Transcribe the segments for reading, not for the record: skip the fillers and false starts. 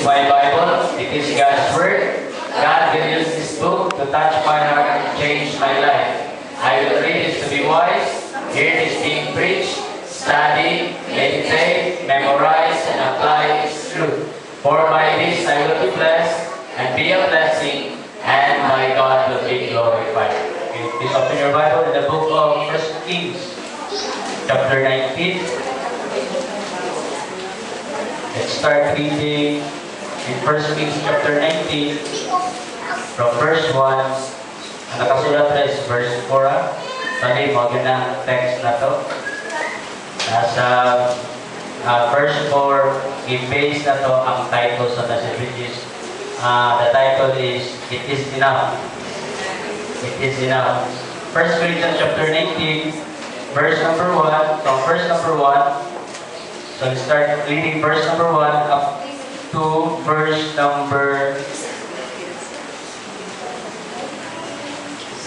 my Bible. It is God's Word. God will use this book to touch my heart and change my life. I will read it to be wise, hear this being preached, study, meditate, memorize, and apply its truth. For by this I will be blessed and be a blessing, and my God will be glorified. Okay, please open your Bible in the book of 1 Kings, chapter 19. Let's start reading in 1 Kings chapter 19 from verse 1. Ang nakasulat na is verse 4. Tali mo ang text na to. Nasa verse 4, i-base na to ang title sa message, which is the title is It Is Enough. It Is Enough. 1 Corinthians chapter 19, verse number 1. From verse number 1, so we start reading verse number 1 up to verse number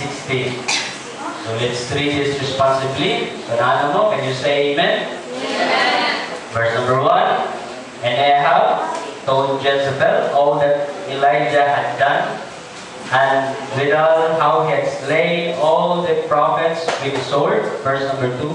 16. So let's read this responsibly. So Nano mo, can you say amen? Amen. Verse number 1. And Ahab told Jezebel all that Elijah had done, and withal how he had slain all the prophets with the sword. Verse number 2.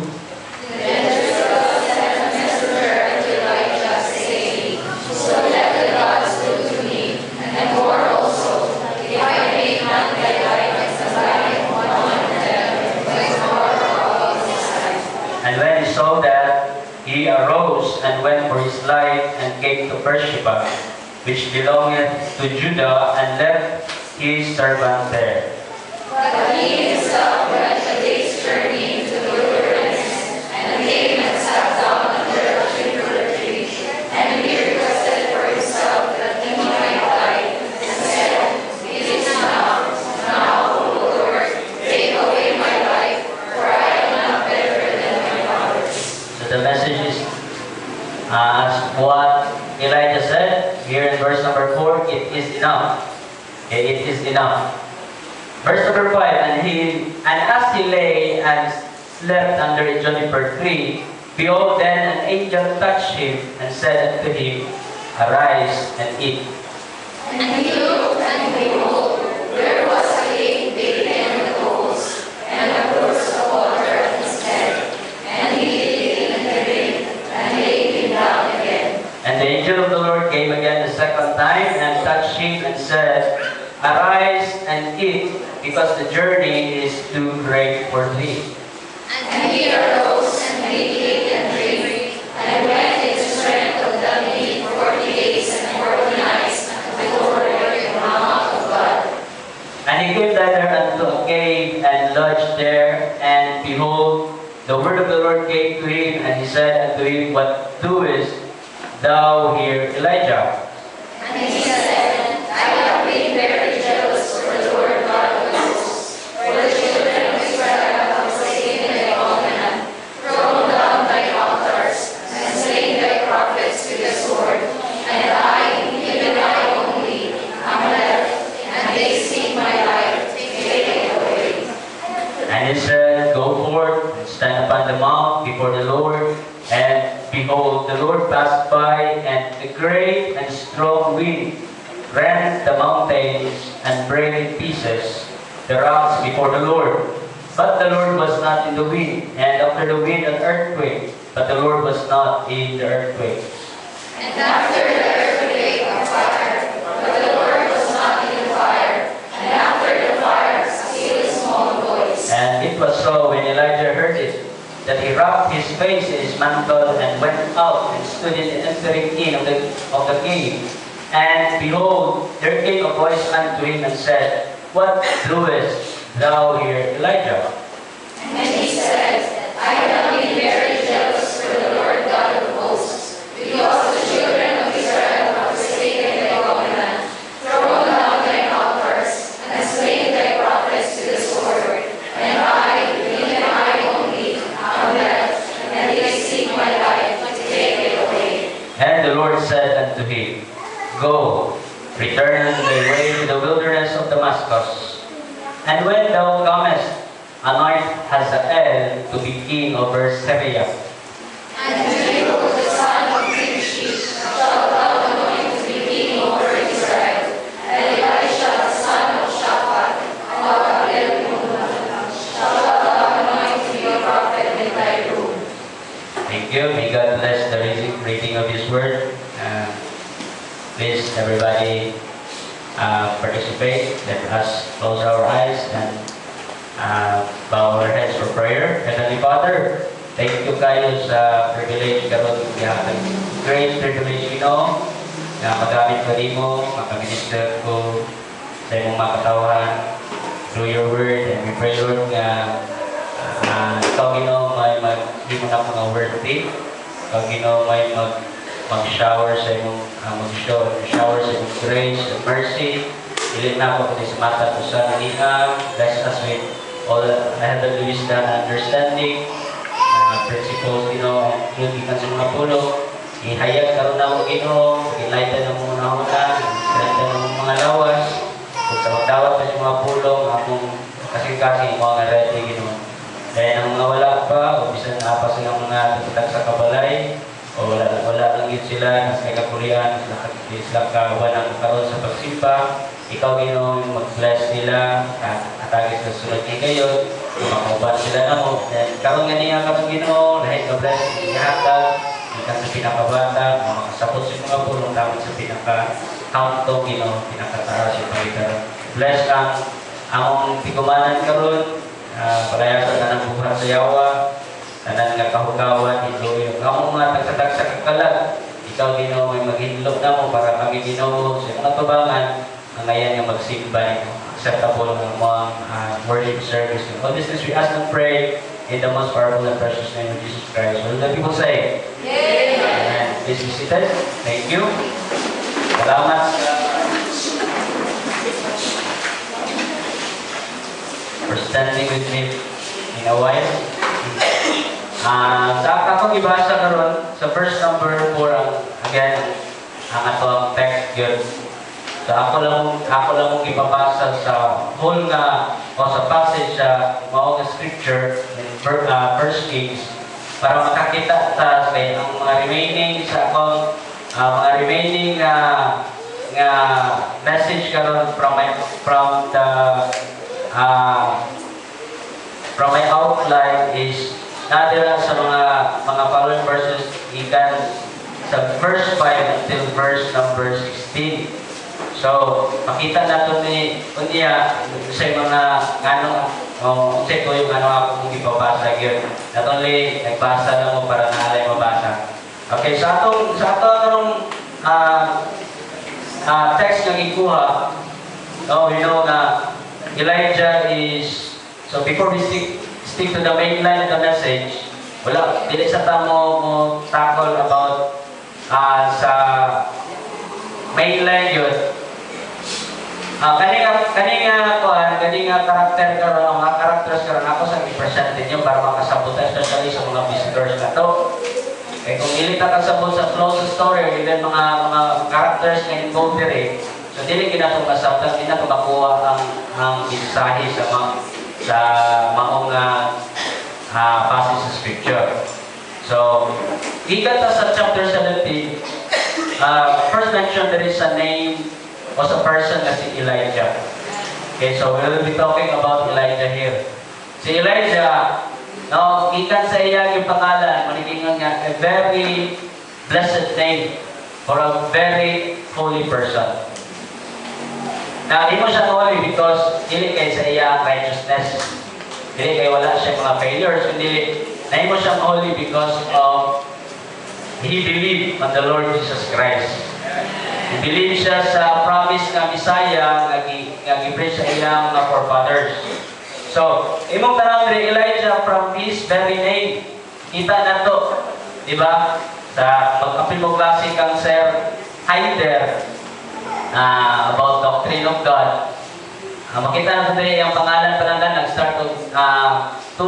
And when he saw that, he arose and went for his life and came to Beersheba, which belongeth to Judah, and left his servant there. But he himself went a day's journey into the wilderness, and came and sat down under a juniper tree, and he requested for himself that he might die, and said, It is now, O Lord, take away my life, for I am not better than my fathers. So the message is as what Elijah said here in verse number 4, it is enough. Okay, it is enough. Verse number 5, and as he lay and slept under a juniper tree, behold, then an angel touched him and said unto him, Arise and eat. And he looked, and behold, there was a cake baked in the coals, and a cruse of water at his head. And he did eat and drink, and laid him down again. And the angel of the Lord came again the second time, and touched him, and said, Arise and eat, because the journey is too great for thee. And he arose, and did eat and drink, and went in the strength of the meat 40 days and 40 nights before the mount of God. And he came thither unto a cave, and lodged there. And behold, the word of the Lord came to him, and he said unto him, What doest thou here, Elijah? And he said, I have been very jealous for the Lord God of hosts, for the children of Israel have forsaken thy covenant, thrown down thy altars, and slain thy prophets with the sword. And I, even I only, am left, and they seek my life, take it away. And he said, Go forth, and stand upon the mount before the Lord. And behold, the Lord passed by, and a great and strong wind rent the mountains, and brake in pieces the rocks before the Lord. But the Lord was not in the wind, and after the wind an earthquake, but the Lord was not in the earthquake. And after the earthquake a fire, but the Lord was not in the fire. And after the fire a still small voice. And it was so, when Elijah heard it, that he wrapped his face in his mantle, and went out, and stood in the entering in of the cave. And behold, there came a voice unto him, and said, What doest thou here, Elijah? And he said, I have been very jealous for the Lord God of hosts, because the children of Israel have forsaken thy covenant, thrown down thy altars, and slain thy prophets with the sword. And I, even I only, am left, and they seek my life to take it away. And the Lord said unto him, Go, return on thy way to the wilderness of Damascus. And when thou comest, anoint Hazael to be king over Syria. And Jehu the son of Nimshi shalt thou anoint to be king Please, everybody, participate. Let us close our eyes and bow our heads for prayer. Heavenly Father, thank you kayo sa privilege karon great privilege na magamit ko mo, makaminister ko sa imong makatawhan through your word, and we pray, Lord, nga ikaw may di mo na mga worthy. Ikaw may mag-shower sa imong mag-shower sa imong grace and mercy. Ilin na ako sa mata to sa nangingam. Bless us with all heavenly wisdom and understanding. Principles, including sa mga pulo. Ihayag karon na mo, enlighten na mo na strengthen na mo mga lawas. Kung sa magdawat pa sa mga pulong, akong kasing-kasing mga ready, Dahil ang mga wala pa, o bisan na pa silang mga tatag sa kabalay, o wala lang yun sila, nasa may kapulian, sila kawalan karon sa pagsimpa, ikaw yung mag-bless nila, atagis sa sunod niya kayo, makauban sila na mo. Karon nga niya karon dahil ka-bless, ihatag, ikan sa pinakabata, makasapot sa mga pulong dapat sa pinaka-countong, pinakataas yung pagkita. Bless ang among tigumanan karon, palayasan na ng buhat sa yawa, tanan nga kahugawan, ito among mga tagsadag sa kakalag, ikaw may maghinlog na mo para kami sa mga tubangan, ang ngayon nga magsimba acceptable ng mga worship service. All this we ask and pray in the most powerful and precious name of Jesus Christ. What do the people say? Amen. Please be seated. Thank you. Salamat for standing with me in a while. Sa akong ibasa karon sa verse number 4, again, ang atong text yun. So ako lang mong ipapasa sa whole o sa passage sa maong scripture in 1 Kings para makakita ta kay ang mga remaining sa akong mga remaining nga message karon from my outline is nadira sa mga following verses ikan sa verse 5 until verse number 16. So, makita nato ni unya sa mga sa ko yung ako ipabasa gyud. Not only nagbasa lang mo para naalay mabasa. Okay, sa atong text nga ikuha, na Elijah is, so before we stick to the main line of the message, dili sa tamo mo tackle about sa main line yun. Kaninga karakter karon, mga characters karon ako sa i-present ninyo para makasabot, especially sa mga visitors na to. Kaya kung ilita ka sabot sa closest story, even mga characters na involved dire, so dili gina to kasabot, hindi na to makuha ang mensahe sa maong passage sa scripture. So, ikat sa chapter 17, first mention there is a name was a person na si Elijah. Okay, so we will be talking about Elijah here. Si Elijah, ikan sa iya yung pangalan, manigingan nga, a very blessed name for a very holy person. Na di mo siya holy because dili kay sa iya righteousness. Dili kay wala siya mga failures, kundi na mo siya holy because of he believed on the Lord Jesus Christ. Believe siya sa promise ng Messiah nga gi-preach sa iyang forefathers. So, imong tanang ni Elijah from his very name, kita na to, di ba? Sa pag-apil mo klase kang Sir Heider about doctrine of God. Makita na ito yung pangalan pananggan, nag-start with 2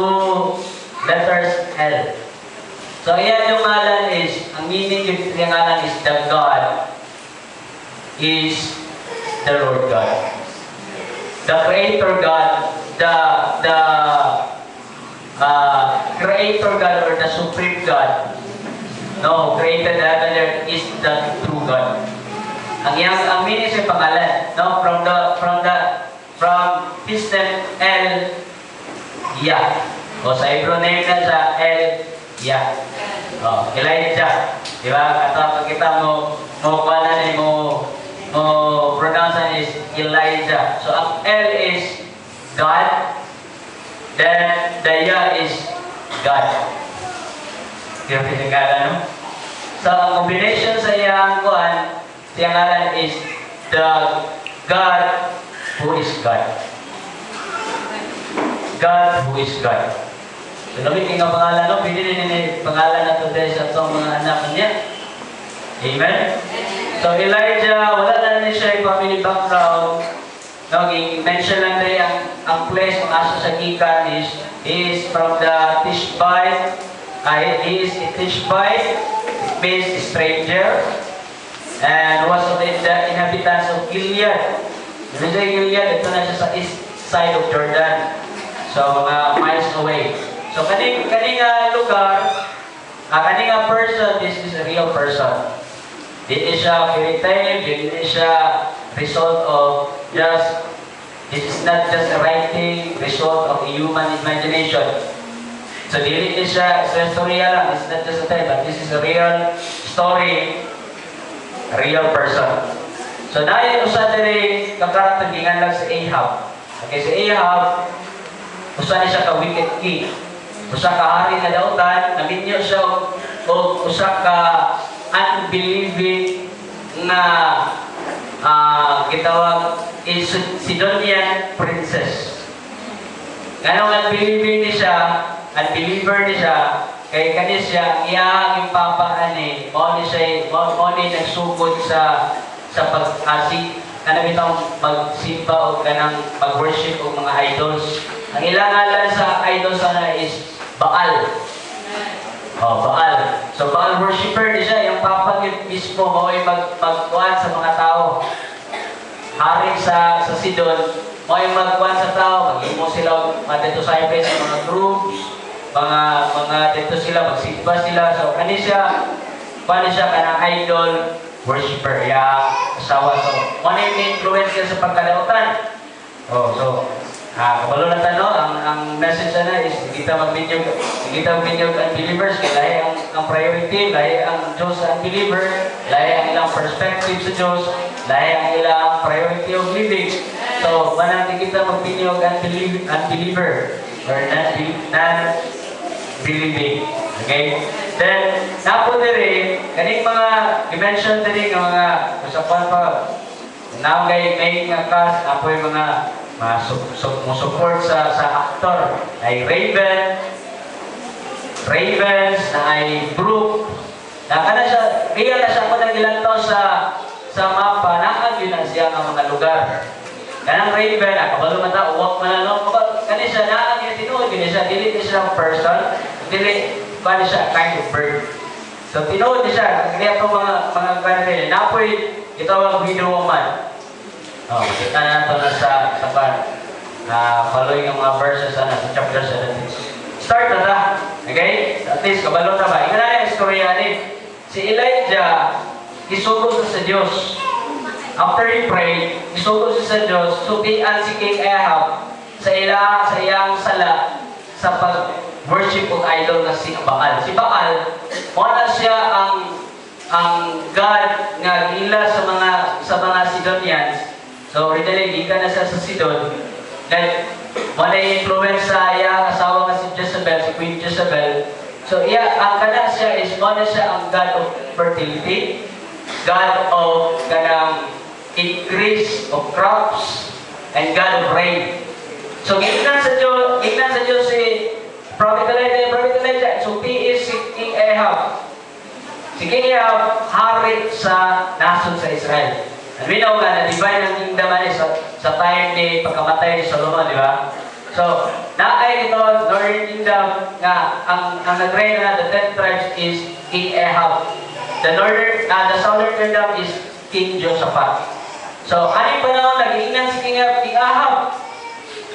letters L. So, iyan yung ngalan is, ang meaning yung ngalan is the God is the Lord God. The Creator God, the Creator God or the Supreme God, created heaven and earth is the true God. Ang meaning sa pangalan, from his name El Yah. O sa Hebrew name na sa El Yah. Elijah. Diba? At pag kita mo kuha na mo pronunciation is Elijah. So ang L is God, then the Ya is God. Kaya pinagalan, no? So ang combination sa iyang kuan, siyang ngalan is the God who is God. God who is God. So namin nga pangalan, no? Pwede din pangalan na today sa itong mga anak niya. Amen? So Elijah, wala na rin siya yung family background. No, i-mention lang rin ang place kung asa sa gikan is he is from the Tishbite. He is a Tishbite, it means stranger, and was of the inhabitants of Gilead. When say Gilead, ito na siya sa east side of Jordan. So mga miles away. So kaning lugar, kaning person, this is a real person. Hindi siya fairy tale, hindi siya result of this is not just a writing result of a human imagination. So dili siya storya lang, it's not just a tale, but this is a real story, a real person. So dahil usa diri kakarakter gingan lang si Ahab. Okay, si Ahab, usa ni siya ka wicked king. Usa ka hari nga dautan, naminyo siya og usa ka unbelieving na gitawag is Sidonian princess. Ganong unbelieving ni siya, unbeliever ni siya, kay kani siya iyang papa ani, mo ni nagsugod sa pag-asik, kanang bitang magsimba o kanang mag-worship o mga idols. Ang ilang ngalan sa idols sana is Baal. Baal. So Baal worshipper di siya, yung papa mismo mo ay magkuhan sa mga tao. Hari sa Sidon, mo ay magkuhan sa tao, mag-imo sila dito sa mga groups, mga dito sila, magsimba sila. So kani siya kanang idol worshipper, asawa. So mo na yung influence sa pagkalautan. Kabalo na tanong, ang message na is kita mag-binyog unbelievers, kaya lahi ang priority, lahi ang Diyos sa unbeliever, lahi ang ilang perspective sa Diyos, lahi ang ilang priority of living. So, manang kita mag-binyog unbeliever or non-believing. Okay? Then, napo diri, kaning mga dimension diri ng mga usapan pa, naugay may nga cast, napo yung mga support sa actor ay Ravens na ay Brook na kana siya real na siya kung nagilantaw sa mapa na yun na siya ang mga lugar. Kanang Raven kabalo man ta uwak man no kani siya na ang tinuod gini siya dili siya person, dili ba siya kind of bird. So tinuod siya kaya to mga kanila napoy gitawag video woman. Kita na ito na sa tapan. Following ang mga verses sa chapter 17. Start na ta. Okay? At least, kabalo na ba? Ika na yung istorya ni. Si Elijah, isugod sa Diyos. After he prayed, isugod sa Diyos, sutian si King Ahab sa iyang sala sa pag-worship of idol na si Baal. Si Baal, muna siya ang God nga gila sa mga Sidonians. So, originally, di ka na sa Sidon. Then, wala yung influence sa iya, asawa nga si Jezebel, si Queen Jezebel. So, ang kana siya is, wala siya ang God of fertility, God of kanang increase of crops, and God of rain. So, gignan sa Diyos si Prophet Elijah. So, he is si King Ahab. Si King Ahab, hari sa nasun sa Israel. And we know nga na divine ang kingdom sa time ni pagkamatay ni Solomon, di ba? So, naay ito, Northern Kingdom, nga, ang nag-reign na the 10 tribes is King Ahab. The Southern Kingdom is King Josaphat. So, anong panahon, nag-iinan si King Ahab.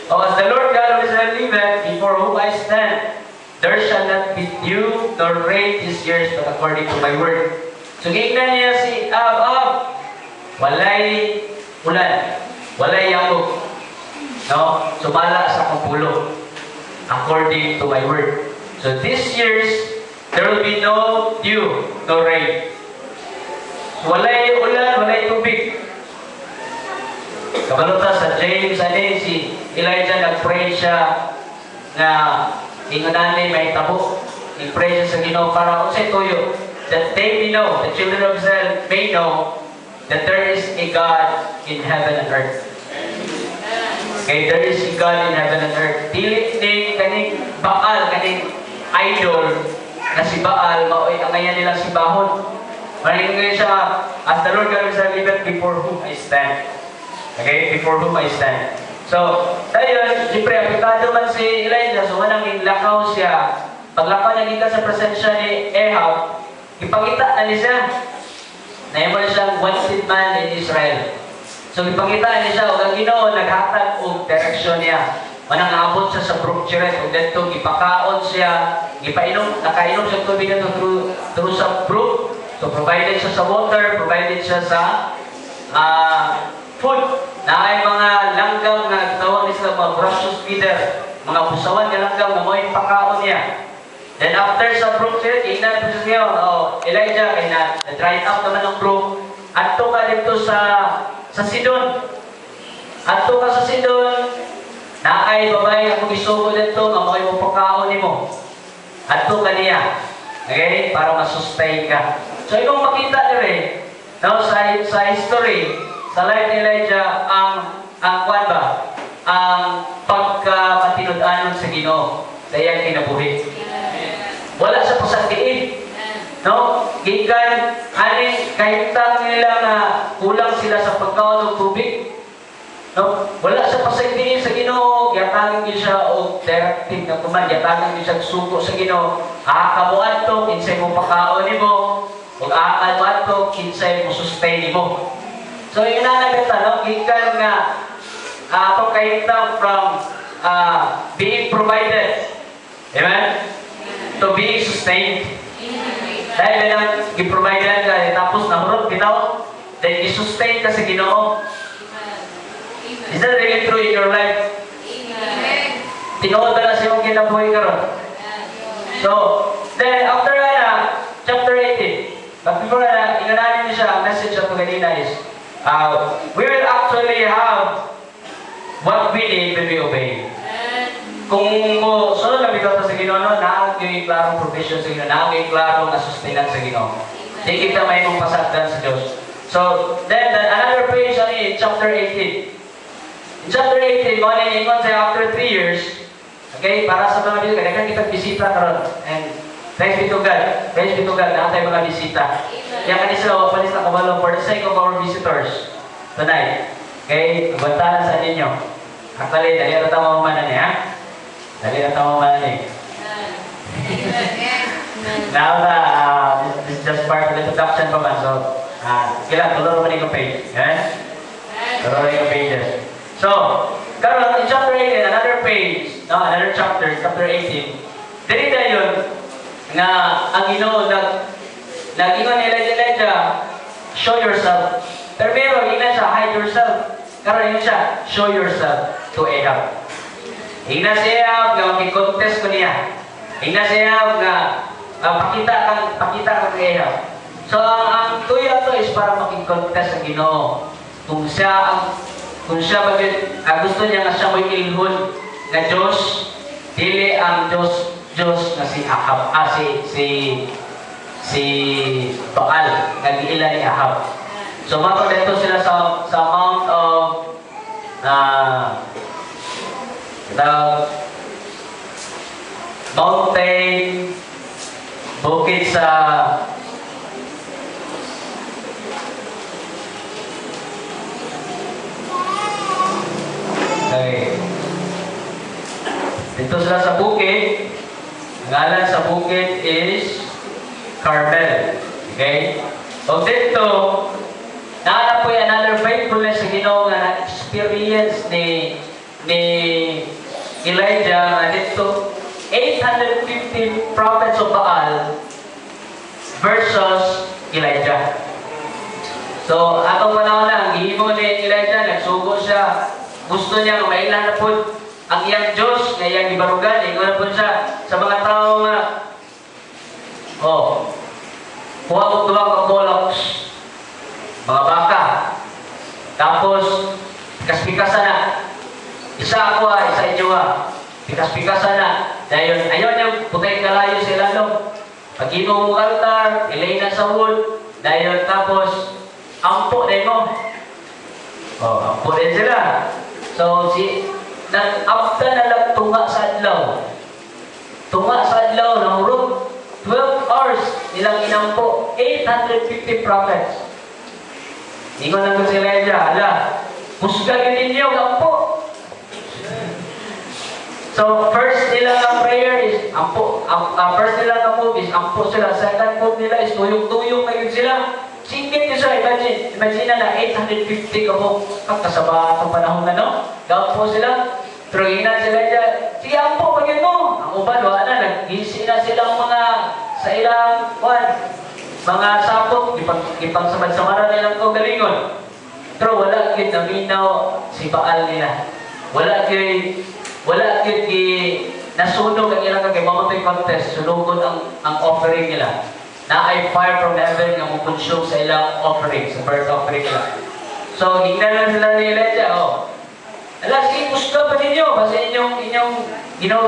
As the Lord God of Israel liveth, before whom I stand, there shall not be dew nor rain this year, but according to my word. So, giignan niya si Ahab. Walay ulan, walay yamog, no? Sumala sa kapulo, according to my word. So this years, there will be no dew, no rain. Walay ulan, walay tubig. Kabaluta sa James, si Elijah nag-pray siya na ingunani may tabo. Nag-pray siya sa Ginoo para unsay tuyo. That they may know, the children of Israel may know that there is a God in heaven and earth. Okay, there is a God in heaven and earth. Dili ni kaning Baal, kaning idol na si Baal, maoy ang ngayon nila si Bahon. Maningin siya, as the Lord God of Israel liveth, before whom I stand. Okay, before whom I stand. So, tayo, siyempre, aplikado man si Elijah, so manang lakaw siya. Paglakaw niya gikan sa presensya ni Ahab, ipakita na niya siya. Naimol siyang wanted man in Israel. So, ipakita niya siya, o ang Ginoo, naghatag o direksyon niya. Manang abot siya sa brook chiret, o dito, ipakaon siya, nakainom siya tubig na through sa brook. So, provided siya sa water, provided siya sa food. Na ay mga langgam na tawag nila mga precious feeder, mga busawan na langgam na mo ipakaon niya. Then after sa brook siya, inan po siya, Elijah, kaya na-dried up naman ng brook. Adto ka dito sa Sidon. Adto ka sa Sidon, na ay babae ako gisugo dito, nga mo ipakaon ni mo. Adto ka niya. Okay? Para masustain ka. So, yung makita rin, no, sa history, sa life ni Elijah, ang kwan ba? Ang pagkapatinud-anon sa Ginoo sa iyang kinabuhi. Wala sa pasagdiin. No? Gikan, kahitang nila na kulang sila sa pagkaon ng tubig. No? Wala sa pasagdiin sa Ginoo, yatagin niyo siya o directive na kuman, yatagin niyo siya suko sa Ginoo. Kamuan to, kinsay mo pagkaon ni mo, o kamuan to, kinsay mo sustain ni mo. So, yung nanagata, no? Gikan nga, atong kahitang from being provided. Amen? To being sustained. Dahil lang, i-provided ka, tapos nahurot, bitaw, then i-sustain ka sa Ginoo. Is that really true in your life? Tinuod ba na sa iyong kinabuhi karon? So, then, after chapter 18, but before ingananin niyo siya, ang message of kanina is, we will actually have what we need when we obey. Kung mo sunod na bitaw sa Ginoo, naag yung klarong provision sa Ginoo, naag yung klarong sustenance sa Ginoo. Di kita may mong pasagdan sa Diyos. So, then another page in chapter 18. In chapter 18, mo na ingon sa after 3 years, okay, para sa mga bisita, kaya kita bisita karon. And thanks be to God. Thanks be to God na tayo mga bisita. Yan kanisa, palis na kabalo for the sake of our visitors tonight. Okay, magbantahan sa ninyo. Actually, dali na tama mamanan niya, ha? Dali na tama mamanan niya. Now, this is just part of the introduction pa man. So, kailan, tuloy naman yung page. Okay? Tuloy yung pages. So, karon in chapter 18, another page, no, another chapter, chapter 18. Dili na yun, nga ang Ginoo nag-ingon ni Elijah, show yourself. Pero meron, ina siya, hide yourself. Karon yun siya, show yourself to Ahab. Ina si Ahab, nga mag-contest ko niya. Ina si Ahab, nga pakita ka kay Ahab. So, ang tuyo to is para makikontest sa Ginoo. Kung siya gusto niya nga siya mo'y ilhon na Diyos, dili ang Diyos na si Ahab, si Baal, nag-iila ni Ahab. So, mato dito sila sa Mount of the mountain, bukid sa okay. Dito sila sa bukid. Ang ngalan sa bukid is Carmel. Okay? So dito, nahanap po yung another faithfulness sa Ginoo nga na-experience ni Elijah na dito 850 prophets of Baal versus Elijah. So, atong panahon na, ang gihimo ni Elijah, nagsugo siya. Gusto niya nga mailan na po ang iyang Diyos na iyang ibarugan. Ingon na po siya sa mga tao nga, kuha ko tuwag ang bullocks, mga baka. Tapos, Pikas-pikasan na. Isa ako isa inyo Pikas-pikasan na. Dahil ayaw niyo putay kalayo sila no. Pag mo altar, ilay na sa wood. Dahil tapos, ampo din mo. Ampo din sila. So, after na lang tunga sa adlaw. Tunga sa adlaw, nahurog 12 hours nilang inampo. 850 prophets. Ingon lang ko sila dyan. Hala, pusgagin ninyo, ampo. So, first nila ang prayer is ampo. First nila ang move is ampo sila. Second move nila is tuyong-tuyong na yun sila. Singit nyo siya, imagine na 850 ka po kasaba itong panahon na no? Gawin po sila, truhinan sila dyan. Sige, ampo, pagyan mo. Ang uban, wala na, nag-gisi na silang mga, sa ilang, mga sapot, ipang-samad-samaran nilang kagalingon. Pero wala kit naminaw si Baal nila. Wala kit nasunog ang ilang kagay mamatay contest, sunugod ang offering nila. Na ay fire from heaven nga mukonsume sa ilang offering, sa birth offering nila. So, hingnan lang sila ni Elijah, Ala, sige, pusta pa ninyo, kasi inyong ginoo,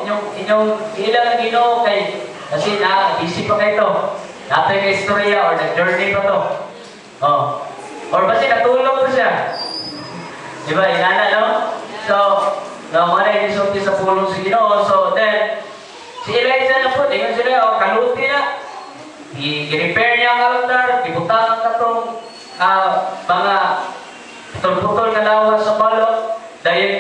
inyong ilang ginoo kay, kasi busy pa kayo to. Natay ka istorya or nag-journey pa to. Or basi natulog pa siya. Diba, inana, no? So, wala yung isulti sa pulong si Ginoo. So, then, si Elijah na po, tingnan sila, kaluti na. I-repair niya ang altar, ibutangan ka itong mga putol-putol na lawas sa balot. Dahil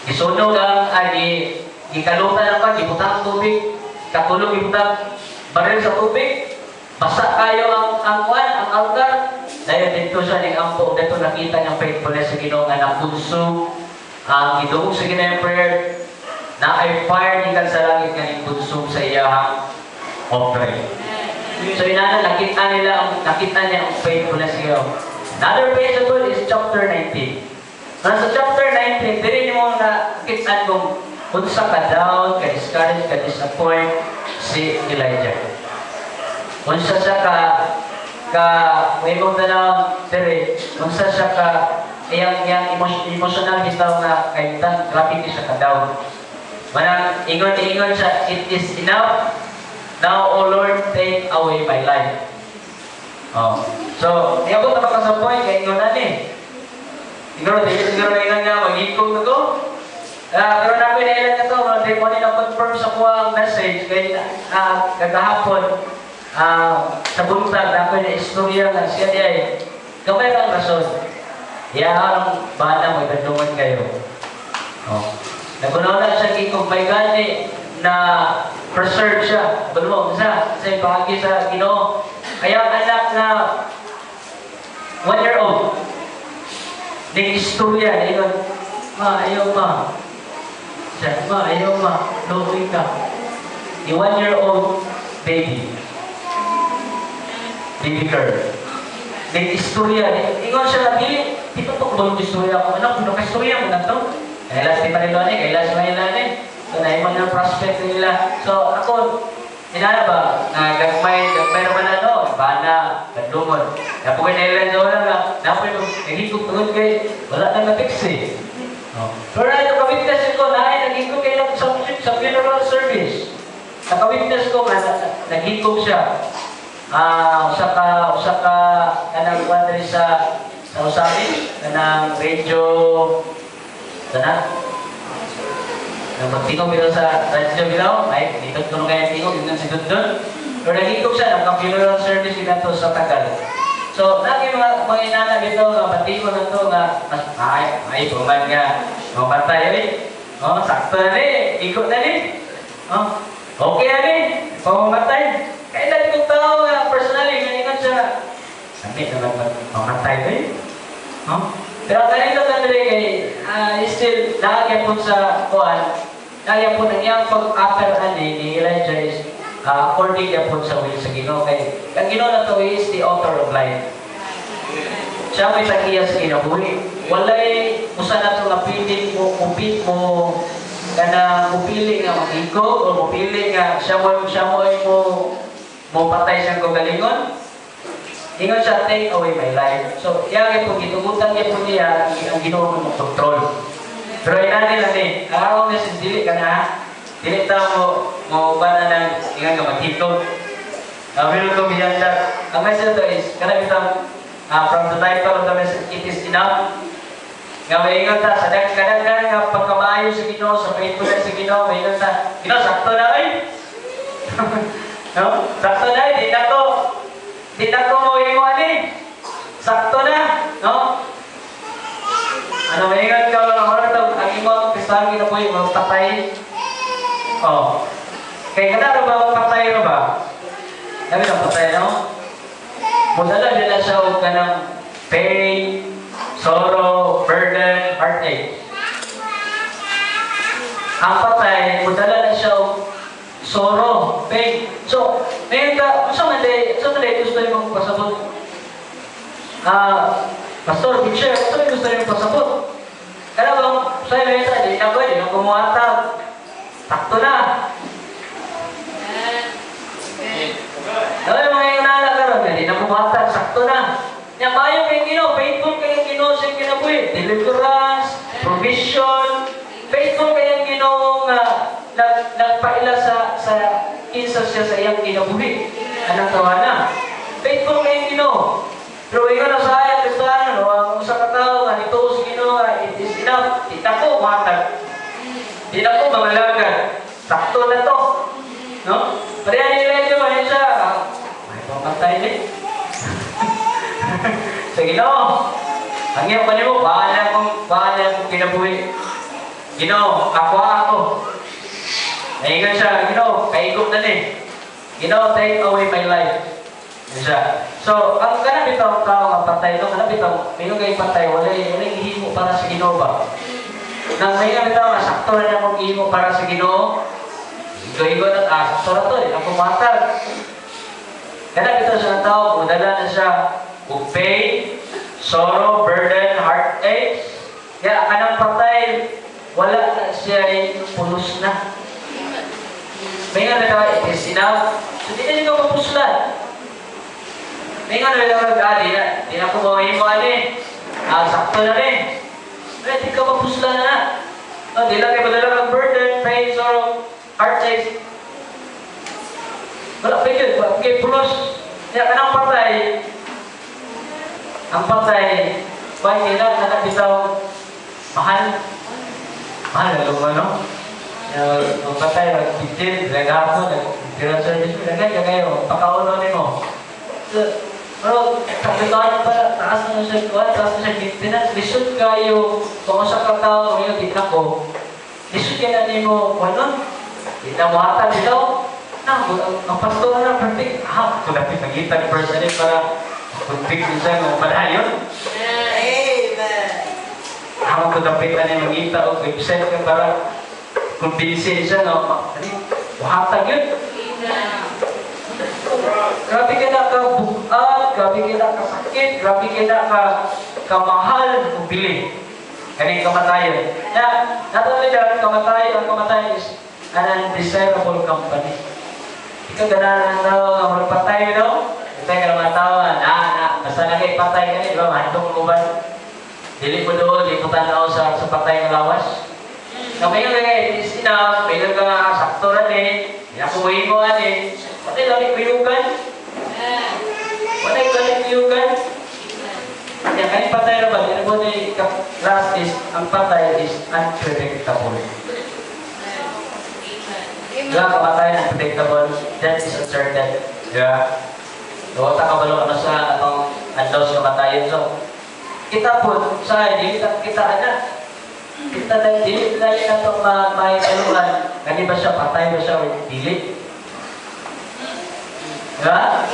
gisunog ang, ikalutan ang ibutang tubig, katulog ibutang baril sa tubig, basa kayo ang altar. Dahil dito siya nag-ampo, dito nakita niyang faithfulness sa Ginoo nga napunso ang idugog sa Ginoo prayer na ay fire gikan sa langit nga nagpunsog sa iyang offering. So inana nakita niya ang faithfulness sa Ginoo. Another page of it is chapter 19. Nasa chapter 19, diri mo nakita kung unsa ka down, ka discouraged, ka disappoint si Elijah. Unsa siya may mong tanaw, dire, unsa siya iyang emotional bitaw nga kaitan, grabe ni siya ka-down. Manang ingon siya, it is enough. Now, O Lord, take away my life. So, iyabot na ka sa point, kaya ingon na ni. Siguro ingon nga, mag-ikog na ko. Pero namin na ilan na ito, mga mo na-confirm sa kuha ang message, kaya kagahapon, sa buntag na ako na istorya nga siya di ay gamay kang rason. Iyang bana magdadungan kayo. Nagunaw na siya kung may gani na preserve siya. Balumo, sa bahagi sa Ginoo. Kaya ang anak na 1-year-old ng istorya na yun, ayaw siya, ayaw luwi ka. The 1-year-old baby girl. May istorya. Ingon siya na, dito po kung istorya ko. Pinaka-istorya mo na ito. Kailas di pa rin doon kailas mo yun So, naimang ng prospect nila. So, ako, inala ba, gagmay naman bana, gandungon. Napo kayo nailan sa wala nga, napo yung nagigog tungod kay, wala nang na-fix Pero na yung kawitness ko, nagigog kayo sa funeral service. Nakawitness ko, nagigog siya. Usa ka kanang kuwan sa usamin kanang radio sana magtingog bitaw sa radio bitaw ay dito kuno kaya tingog yun si Dundon pero nagigog siya ng funeral service dito sa Tagal. So lagi mga inana dito nga batingon na to nga ay puman nga mamatay sakto na ikot na okay na pumatay. Kaya dali kong tao nga, personally, ngayon siya, sabi naman mamatay ko Pero ganito talaga still, nakagapon sa kuwan, nakagapon ang iyang pag-upper ni Elijah is according yapon sa will sa Ginoo. Kaya ang Ginoo na to is the author of life. Siya may tagiya sa kinabuhi. Walay, usa na ito nga piling mo, kupit mo, kana mupili nga mag-igog, o mupili nga siya mo patay siyang kagalingon. Ingon siya, take away my life. So, iyagay po, gitugutan niya po niya, ang Ginoo mo control. Pero ina nila ni, araw na siya, dili ka na, dili ta mo ba na ng, ingan ka magtitog. Will ko beyond that. Ang message to is, kana bitang, from the title of the message, it is enough. Nga maingon ta, sa kadagdagan nga pagkamaayo sa Ginoo, sa faithfulness sa Ginoo, maingon ta, Ginoo, sakto na ay. No? Sakto na ay, di na ko mo imo ani. Sakto na, no? Ano maingon ka lang oras daw, ang imo ang pisang na po yung patay. Oh. Kaya kada ba patay na ba? Sabi na patay, no? Mudala din na siya o kanang pain, sorrow, burden, heartache. Ang patay, mudala na siya o sorrow, pain. So, ngayon ka, gusto nga gusto yung pasabot? Pastor, teacher, gusto yung pasabot? Kaya bang, sa'yo na yun tayo, di na pwede, nung kumuhatag. Takto na. Dahil mga yung nalakaroon, di na kumuhatag, sakto na. Yan, mayo kayong Ginoo, faithful kayong Ginoo siyang kinabuhi. Deliverance, provision, faithful kayong Ginoo nga nagpaila sa kinsa siya sa iyang kinabuhi. Anong tawana? Faithful kayong Ginoo. Pero ingon na sa ayat Kristiyano, ang usa ka tawo nga nituo sa Ginoo, it is enough. Di na ko matag. Di na ko mangalagad. Sakto na to. No? Pareha nila ito, mahin siya. May pangkantay din. Sa Ginoo, ang iyong kanimo, bahala akong kinabuhi. Ginoo, ako. Naingan siya, Ginoo, kaigop na ni. Ginoo, take away my life. Yan siya. So, ang kanang bitang tao nga patay, no? Kanang bitang, mayroon kayo patay, wala ihimo para sa Ginoo ba? Nang mayroon bitang, sakto na niya kung ihimo para sa Ginoo, higo-higo na, sakto na to, ako matag. Kanang bitang siya ng tao, madala na siya, with pain, sorrow, burden, heartache. Kaya kanang patay, wala na siya ay pulos na. May nga na it is enough. So, di na nito mapuslan. May nga na di na ko mawahim mo ani. Sakto na rin. Di ka mapuslan na. Di lang kayo madala ng burden, pain, sorrow, heartache. Wala pa yun. Okay, pulos. Kaya kanang patay, ang patay, bakit kailan nakabitaw mahal na lupa, no? Ang patay, nag-15, nag-hapon, nag-tira service, kayo, pakauno ni mo. Pero, kapitaan pa, taas na siya, taas na siya, maintenance, lisod kayo, kung sa katao, ngayon, di na ko, lisod ka na ni mo, ano? Di na mo hatag, bitaw, ang pastor na, perfect, kulapit, nagita ni person para kuntik din siya ng padayon. Amen. Ako ko dapat na magita o website ka para kumbinsin siya na mahatag yun. Grabe ka na ka-bukat, grabe ka na ka-sakit, grabe ka na ka-mahal o bili. Kaning kamatayan. Natuloy dahil ang kamatayan is an undesirable company. Ikaw ganahan na ang magpatay, no? Patay ka ng mga tawa, basta nagay-patay ka di ba? Mahantong uban. Dili mo doon, liputan na ako sa patay ng lawas. Na may nga it is enough, may nga sakto rin eh, pinakuhin mo eh. Patay lang ikuyugan. Patay lang ikuyugan. Kaya kanin patay na ba? Dili mo na last is, ang patay is unpredictable. Diba, kamatayan unpredictable, death is uncertain. Diba? So, takabalo na sa atong andaw sa kamatayan. So, kita po, sa hindi kita na. Kita na, dili na yun itong maitaluan. Gani ba siya, patay ba siya, o dili? Diba?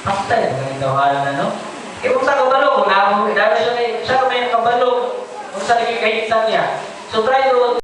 Patay, ganito halang na, no? Kung sa kabalo, kung dahil siya may nakabalo, kung sa naging kahitan niya. So, try to